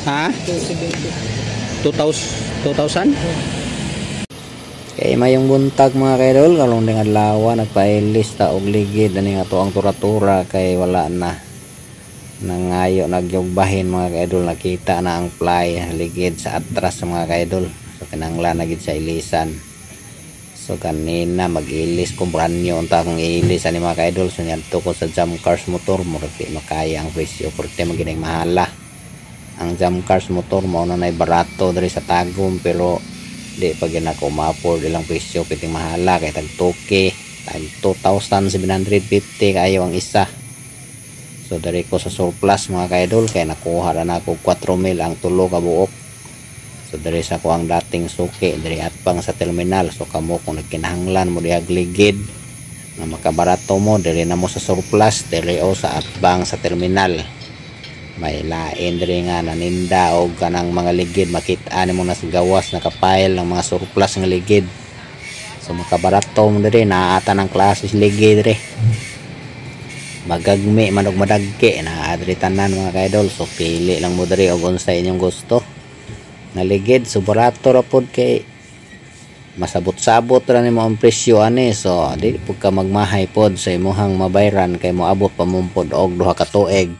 Ha? 2,000? Kay mayong buntag mga kaidol, kalong dengan lawa nagpailis ta og ligid ani nga tuang tura-tura kay wala na nangayo nagyugbahin mga kaidol, nakita na ang fly ligid sa atras mga kaidol. So kinanglan na gid sa ilisan. So kanina mag-ilis ko branyo unta akong ilis ani mga kaidol. So ngadto ko sa jam cars motor mo kasi makaya ang presyo porque magining mahala. Ang jam cars motor mo na nay barato diri sa Tagum pero di pag na ko ma-afford ilang presyo piting mahala kay tag toke tag 2,750 kayo ang isa. So dari ko sa surplus mga kaidol kay nakuha na ako 4,000 ang tulo ka buok. So dari sa ko ang dating suki dari atpang sa terminal. So kamo kung nagkinahanglan mo diag ligid nga makabarato mo diri na mo sa surplus diri o sa atbang sa terminal. May lain diri nga naninda og kanang mga ligid makita nimo na sa gawas nakapile ng mga surplus nga ligid. So makabarato mo diri naata ng klase ligid diri. Magagmi man og madagke na adri tanan mga kaidol. So pili lang mo diri og unsa inyong gusto nga ligid. So barato ra pod kay masabot-sabot ra nimo ang presyo ani. So di pud ka magmahay pod sa imuhang mabayran kay moabot pa mumpod og 2 ka tuig.